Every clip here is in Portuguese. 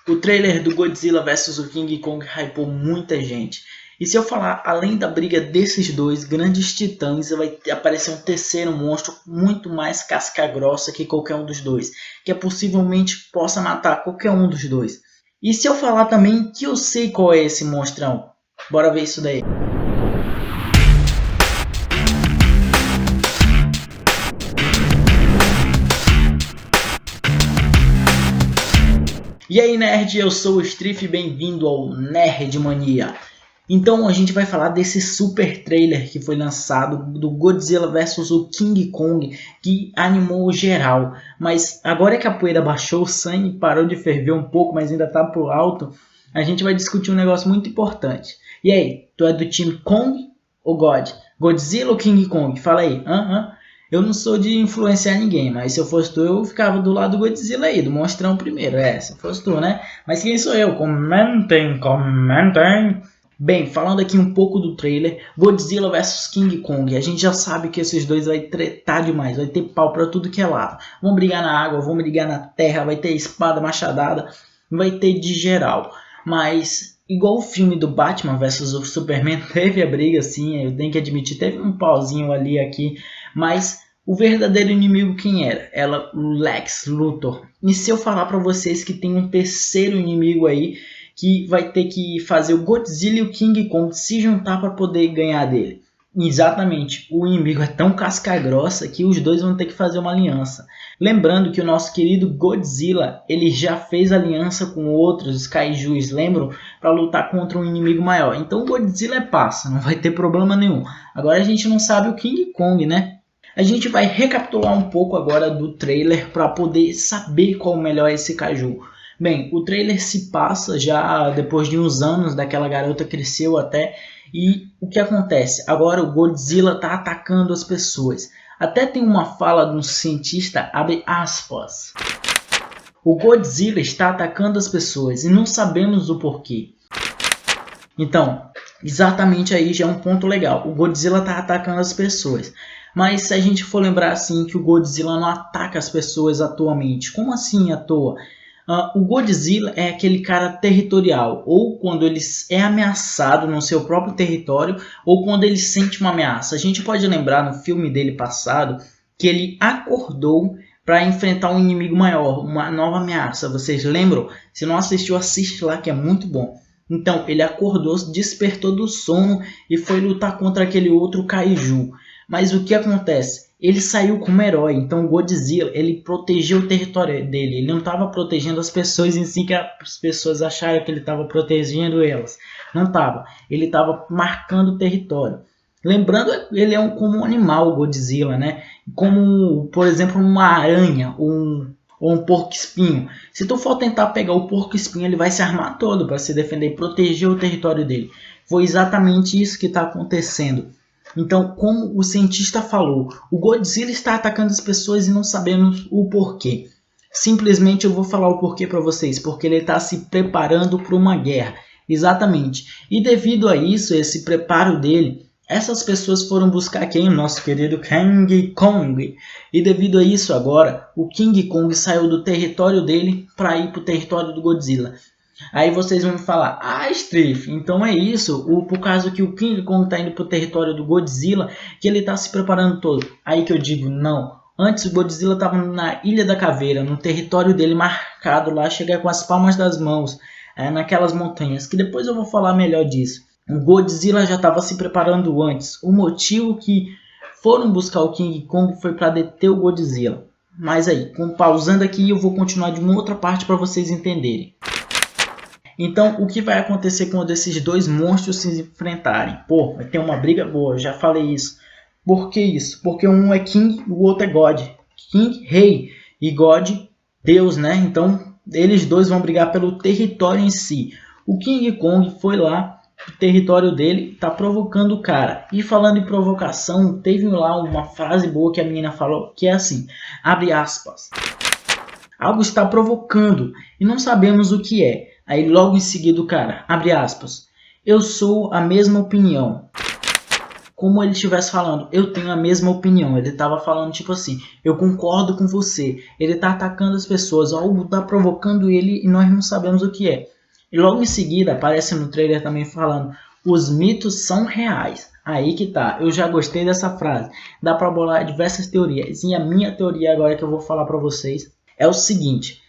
O trailer do Godzilla vs o King Kong hypou muita gente. E se eu falar, além da briga desses dois grandes titãs, vai aparecer um terceiro monstro muito mais casca grossa que qualquer um dos dois, que possivelmente possa matar qualquer um dos dois. E se eu falar também que eu sei qual é esse monstrão? Bora ver isso daí. E aí nerd, eu sou o Strife, bem-vindo ao Nerd Mania. Então a gente vai falar desse super trailer que foi lançado do Godzilla vs o King Kong, que animou geral. Mas agora que a poeira baixou, o sangue parou de ferver um pouco, mas ainda tá pro alto, a gente vai discutir um negócio muito importante. E aí, tu é do time Kong ou God? Godzilla ou King Kong? Fala aí. Eu não sou de influenciar ninguém, mas se eu fosse tu, eu ficava do lado do Godzilla aí, do monstrão primeiro. Se fosse tu, né? Mas quem sou eu? Comentem. Bem, falando aqui um pouco do trailer, Godzilla vs King Kong, a gente já sabe que esses dois vai tretar demais, vai ter pau pra tudo que é lado. Vão brigar na água, vão brigar na terra, vai ter espada, machadada, vai ter de geral. Mas, igual o filme do Batman vs o Superman, teve a briga sim, eu tenho que admitir, teve um pauzinho ali aqui, mas o verdadeiro inimigo quem era? Ela, o Lex Luthor. E se eu falar pra vocês que tem um terceiro inimigo aí, que vai ter que fazer o Godzilla e o King Kong se juntar para poder ganhar dele. Exatamente, o inimigo é tão casca grossa que os dois vão ter que fazer uma aliança. Lembrando que o nosso querido Godzilla, ele já fez aliança com outros kaijus, lembram? Para lutar contra um inimigo maior. Então o Godzilla passa, não vai ter problema nenhum. Agora a gente não sabe o King Kong, né? A gente vai recapitular um pouco agora do trailer para poder saber qual melhor é esse kaiju. Bem, o trailer se passa já depois de uns anos, daquela garota cresceu até, e o que acontece? Agora o Godzilla está atacando as pessoas. Até tem uma fala de um cientista, abre aspas. O Godzilla está atacando as pessoas e não sabemos o porquê. Então, exatamente aí já é um ponto legal. O Godzilla está atacando as pessoas. Mas se a gente for lembrar assim que o Godzilla não ataca as pessoas atualmente, como assim à toa? O Godzilla é aquele cara territorial, ou quando ele é ameaçado no seu próprio território, ou quando ele sente uma ameaça. A gente pode lembrar no filme dele passado que ele acordou para enfrentar um inimigo maior, uma nova ameaça. Vocês lembram? Se não assistiu, assiste lá que é muito bom. Então ele acordou, despertou do sono e foi lutar contra aquele outro kaiju. Mas o que acontece? Ele saiu como herói, então o Godzilla ele protegeu o território dele, ele não estava protegendo as pessoas em si, que as pessoas acharam que ele estava protegendo elas, não estava, ele estava marcando o território. Lembrando, ele é como um animal, o Godzilla, né? Como, por exemplo, uma aranha ou um porco-espinho. Se tu for tentar pegar o porco-espinho, ele vai se armar todo para se defender e proteger o território dele. Foi exatamente isso que está acontecendo. Então, como o cientista falou, o Godzilla está atacando as pessoas e não sabemos o porquê. Simplesmente eu vou falar o porquê para vocês, porque ele está se preparando para uma guerra. Exatamente. E devido a isso, esse preparo dele, essas pessoas foram buscar quem? O nosso querido King Kong. E devido a isso agora, o King Kong saiu do território dele para ir para o território do Godzilla. Aí vocês vão me falar, Strife, então é isso, por causa que o King Kong está indo para o território do Godzilla, que ele está se preparando todo. Aí que eu digo, não. Antes o Godzilla estava na Ilha da Caveira, no território dele marcado lá, chegar com as palmas das mãos, naquelas montanhas, que depois eu vou falar melhor disso. O Godzilla já estava se preparando antes. O motivo que foram buscar o King Kong foi para deter o Godzilla. Mas aí, pausando aqui, eu vou continuar de uma outra parte para vocês entenderem. Então, o que vai acontecer quando esses dois monstros se enfrentarem? Pô, vai ter uma briga boa, já falei isso. Por que isso? Porque um é King e o outro é God. King, rei, e God, Deus, né? Então, eles dois vão brigar pelo território em si. O King Kong foi lá, o território dele, tá provocando o cara. E falando em provocação, teve lá uma frase boa que a menina falou, que é assim, abre aspas. Algo está provocando e não sabemos o que é. Aí logo em seguida o cara, abre aspas, eu sou a mesma opinião. como ele estivesse falando, eu tenho a mesma opinião. Ele estava falando tipo assim, eu concordo com você. Ele está atacando as pessoas, algo está provocando ele e nós não sabemos o que é. E logo em seguida aparece no trailer também falando, os mitos são reais. Aí que tá, eu já gostei dessa frase. Dá para bolar diversas teorias. E a minha teoria agora que eu vou falar para vocês é o seguinte.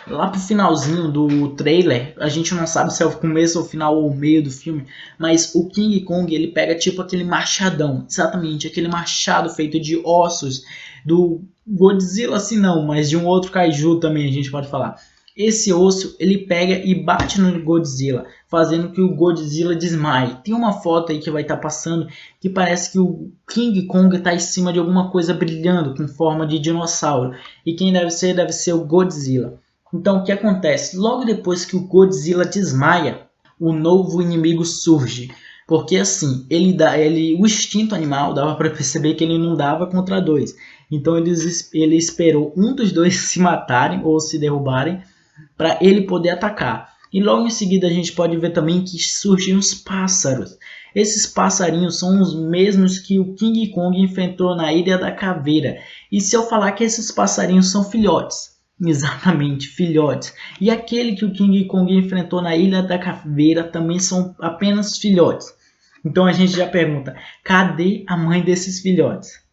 Lá pro finalzinho do trailer, a gente não sabe se é o começo ou o final ou o meio do filme, mas o King Kong ele pega tipo aquele machadão, exatamente, aquele machado feito de ossos do Godzilla, assim não, mas de um outro kaiju também a gente pode falar. Esse osso ele pega e bate no Godzilla, fazendo que o Godzilla desmaie. Tem uma foto aí que vai estar passando que parece que o King Kong está em cima de alguma coisa brilhando com forma de dinossauro. E quem deve ser o Godzilla. Então o que acontece? Logo depois que o Godzilla desmaia, o novo inimigo surge. Porque assim, o instinto animal dava para perceber que ele não dava contra dois. Então ele esperou um dos dois se matarem ou se derrubarem para ele poder atacar. E logo em seguida a gente pode ver também que surgem os pássaros. Esses passarinhos são os mesmos que o King Kong enfrentou na Ilha da Caveira. E se eu falar que esses passarinhos são filhotes? Exatamente, filhotes. E aquele que o King Kong enfrentou na Ilha da Caveira também são apenas filhotes. Então a gente já pergunta, cadê a mãe desses filhotes?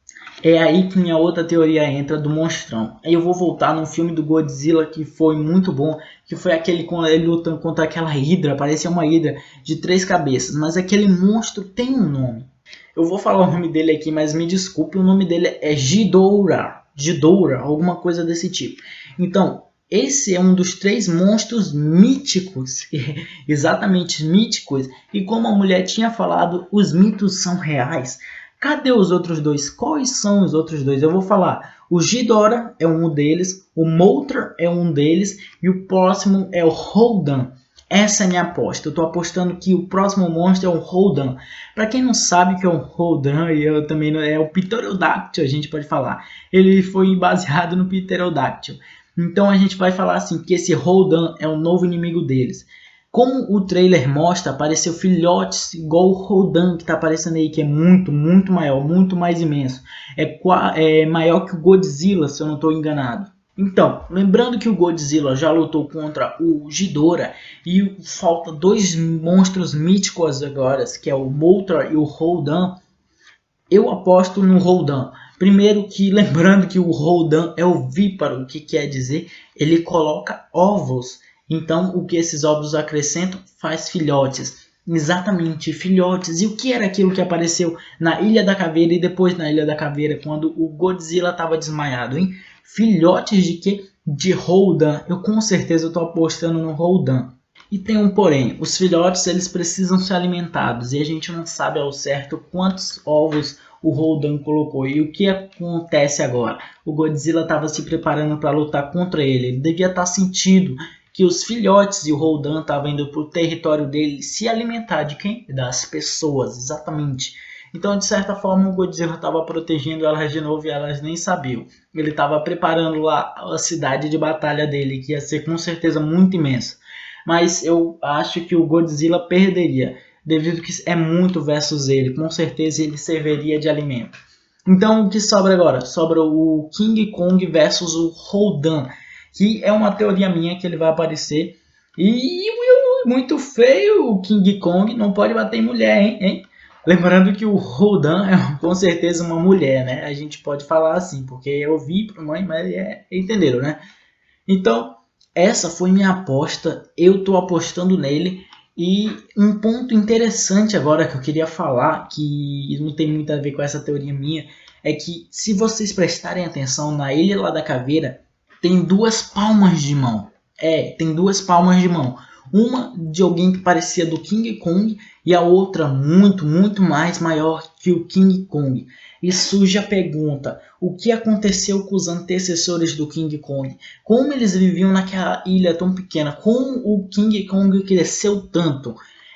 É aí que minha outra teoria entra do monstrão. Aí eu vou voltar no filme do Godzilla que foi muito bom, que foi aquele quando ele lutando contra aquela hidra, parecia uma hidra de 3 cabeças, mas aquele monstro tem um nome. Eu vou falar o nome dele aqui, mas me desculpe, o nome dele é Ghidorah, alguma coisa desse tipo. Então, esse é um dos 3 monstros míticos, exatamente míticos, e como a mulher tinha falado, os mitos são reais. Cadê os outros dois? Quais são os outros dois? Eu vou falar. O Ghidorah é um deles, o Mothra é um deles e o próximo é o Rodan. Essa é a minha aposta. Eu estou apostando que o próximo monstro é o Rodan. Para quem não sabe o que é o Rodan, e eu também não, é o Pterodáctil, a gente pode falar. Ele foi baseado no Pterodáctil. Então a gente vai falar assim que esse Rodan é o novo inimigo deles. Como o trailer mostra, apareceu filhotes igual o Rodan que está aparecendo aí, que é muito, muito maior, muito mais imenso. É maior que o Godzilla, se eu não estou enganado. Então, lembrando que o Godzilla já lutou contra o Ghidorah e falta 2 monstros míticos agora, que é o Mothra e o Rodan, eu aposto no Rodan. Primeiro que, lembrando que o Rodan é ovíparo, o que quer dizer? Ele coloca ovos. Então, o que esses ovos acrescentam faz filhotes. Exatamente, filhotes. E o que era aquilo que apareceu na Ilha da Caveira e depois na Ilha da Caveira, quando o Godzilla estava desmaiado, hein? Filhotes de quê? De Rodan. Eu com certeza estou apostando no Rodan. E tem um porém, os filhotes eles precisam ser alimentados e a gente não sabe ao certo quantos ovos o Rodan colocou. E o que acontece agora? O Godzilla estava se preparando para lutar contra ele. Ele devia estar sentindo que os filhotes e o Rodan estavam indo para o território dele se alimentar de quem? Das pessoas, exatamente. Então, de certa forma, o Godzilla estava protegendo elas de novo e elas nem sabiam. Ele estava preparando lá a cidade de batalha dele, que ia ser com certeza muito imensa. Mas eu acho que o Godzilla perderia, devido que é muito versus ele. Com certeza ele serviria de alimento. Então, o que sobra agora? Sobra o King Kong versus o Rodan, que é uma teoria minha que ele vai aparecer. E muito feio o King Kong, não pode bater em mulher, hein? Lembrando que o Rodan é com certeza uma mulher, né? A gente pode falar assim, porque eu vi pro mãe, mas entenderam, né? Então, essa foi minha aposta, eu estou apostando nele. E um ponto interessante agora que eu queria falar, que não tem muito a ver com essa teoria minha, é que se vocês prestarem atenção na Ilha lá da Caveira, tem 2 palmas de mão. Tem 2 palmas de mão. Uma de alguém que parecia do King Kong e a outra muito, muito mais maior que o King Kong. E surge a pergunta, o que aconteceu com os antecessores do King Kong? Como eles viviam naquela ilha tão pequena? Como o King Kong cresceu tanto?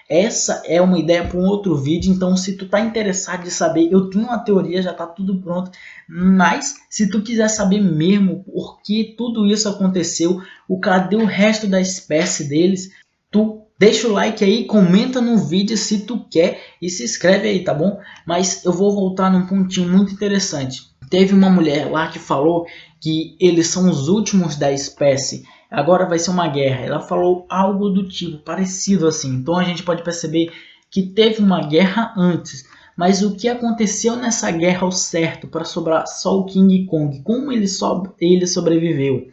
Essa é uma ideia para um outro vídeo, então se tu tá interessado em saber, eu tenho uma teoria, já tá tudo pronto, mas se tu quiser saber mesmo por que tudo isso aconteceu, cadê o resto da espécie deles, tu deixa o like aí, comenta no vídeo se tu quer e se inscreve aí, tá bom? Mas eu vou voltar num pontinho muito interessante. Teve uma mulher lá que falou que eles são os últimos da espécie. Agora vai ser uma guerra. Ela falou algo do tipo, parecido assim. Então a gente pode perceber que teve uma guerra antes. Mas o que aconteceu nessa guerra ao certo para sobrar só o King Kong? Como ele sobreviveu?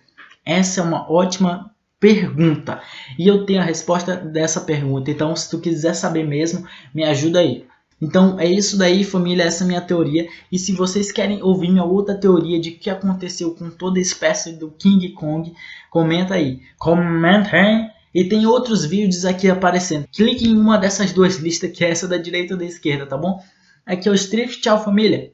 Essa é uma ótima pergunta. E eu tenho a resposta dessa pergunta. Então, se tu quiser saber mesmo, me ajuda aí. Então, é isso daí, família. Essa é a minha teoria. E se vocês querem ouvir minha outra teoria de o que aconteceu com toda a espécie do King Kong, comenta aí. Comentem! E tem outros vídeos aqui aparecendo. Clique em uma dessas duas listas, que é essa da direita ou da esquerda, tá bom? Aqui é o Strife. Tchau, família!